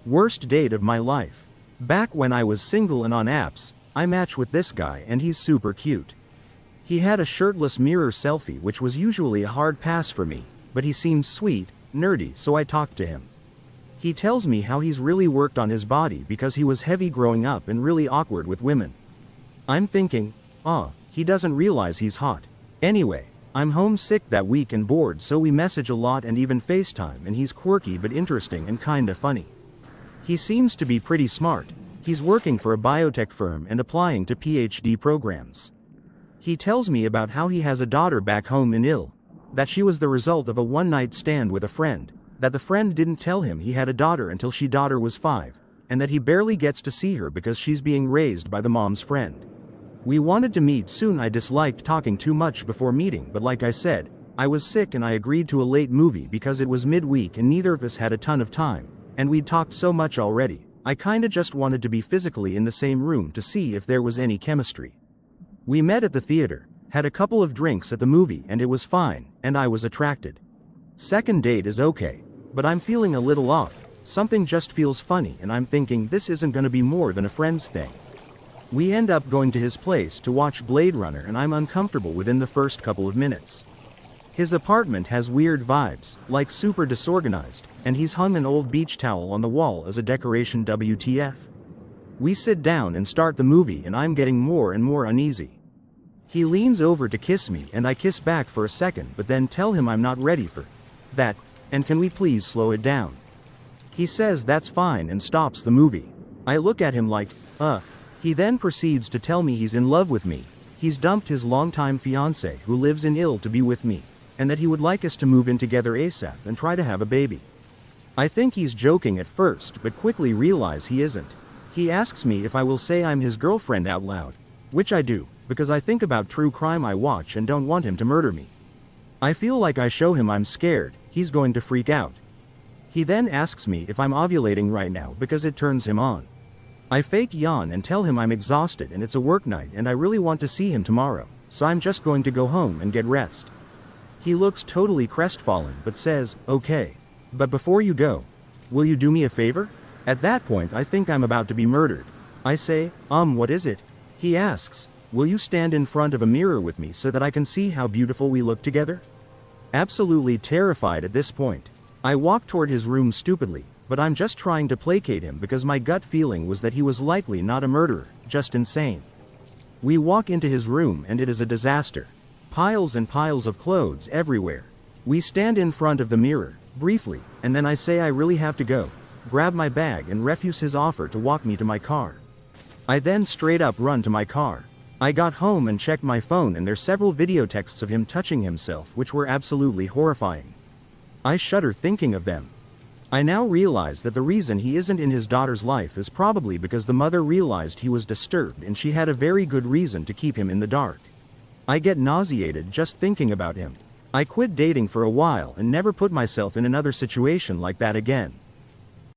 Worst date of my life. Back when I was single and on apps, I matched with this guy and he's super cute. He had a shirtless mirror selfie, which was usually a hard pass for me, but he seemed sweet, nerdy, so I talked to him. He tells me how he's really worked on his body because he was heavy growing up and really awkward with women. I'm thinking, he doesn't realize he's hot. Anyway, I'm homesick that week and bored, so we message a lot and even FaceTime, and he's quirky but interesting and kinda funny. He seems to be pretty smart. He's working for a biotech firm and applying to PhD programs. He tells me about how he has a daughter back home in Ill, that she was the result of a one-night stand with a friend, that the friend didn't tell him he had a daughter until she daughter was 5, and that he barely gets to see her because she's being raised by the mom's friend. We wanted to meet soon. I disliked talking too much before meeting, but like I said, I was sick and I agreed to a late movie because it was midweek and neither of us had a ton of time, and we'd talked so much already. I kinda just wanted to be physically in the same room to see if there was any chemistry. We met at the theater, had a couple of drinks at the movie, and it was fine, and I was attracted. Second date is okay, but I'm feeling a little off. Something just feels funny and I'm thinking this isn't gonna be more than a friend's thing. We end up going to his place to watch Blade Runner and I'm uncomfortable within the first couple of minutes. His apartment has weird vibes, like super disorganized, and he's hung an old beach towel on the wall as a decoration. WTF? We sit down and start the movie and I'm getting more and more uneasy. He leans over to kiss me and I kiss back for a second but then tell him I'm not ready for that, and can we please slow it down? He says that's fine and stops the movie. I look at him like, He then proceeds to tell me he's in love with me, he's dumped his longtime fiancée who lives in Ill to be with me, and that he would like us to move in together ASAP and try to have a baby. I think he's joking at first but quickly realize he isn't. He asks me if I will say I'm his girlfriend out loud, which I do, because I think about true crime I watch and don't want him to murder me. I feel like I show him I'm scared, he's going to freak out. He then asks me if I'm ovulating right now because it turns him on. I fake yawn and tell him I'm exhausted and it's a work night and I really want to see him tomorrow, so I'm just going to go home and get rest. He looks totally crestfallen but says, okay. But before you go, will you do me a favor? At that point I think I'm about to be murdered. I say, what is it? He asks, will you stand in front of a mirror with me so that I can see how beautiful we look together? Absolutely terrified at this point, I walk toward his room stupidly, but I'm just trying to placate him because my gut feeling was that he was likely not a murderer, just insane. We walk into his room and it is a disaster. Piles and piles of clothes everywhere. We stand in front of the mirror, briefly, and then I say I really have to go, grab my bag and refuse his offer to walk me to my car. I then straight up run to my car. I got home and checked my phone and there's several video texts of him touching himself which were absolutely horrifying. I shudder thinking of them. I now realize that the reason he isn't in his daughter's life is probably because the mother realized he was disturbed and she had a very good reason to keep him in the dark. I get nauseated just thinking about him. I quit dating for a while and never put myself in another situation like that again.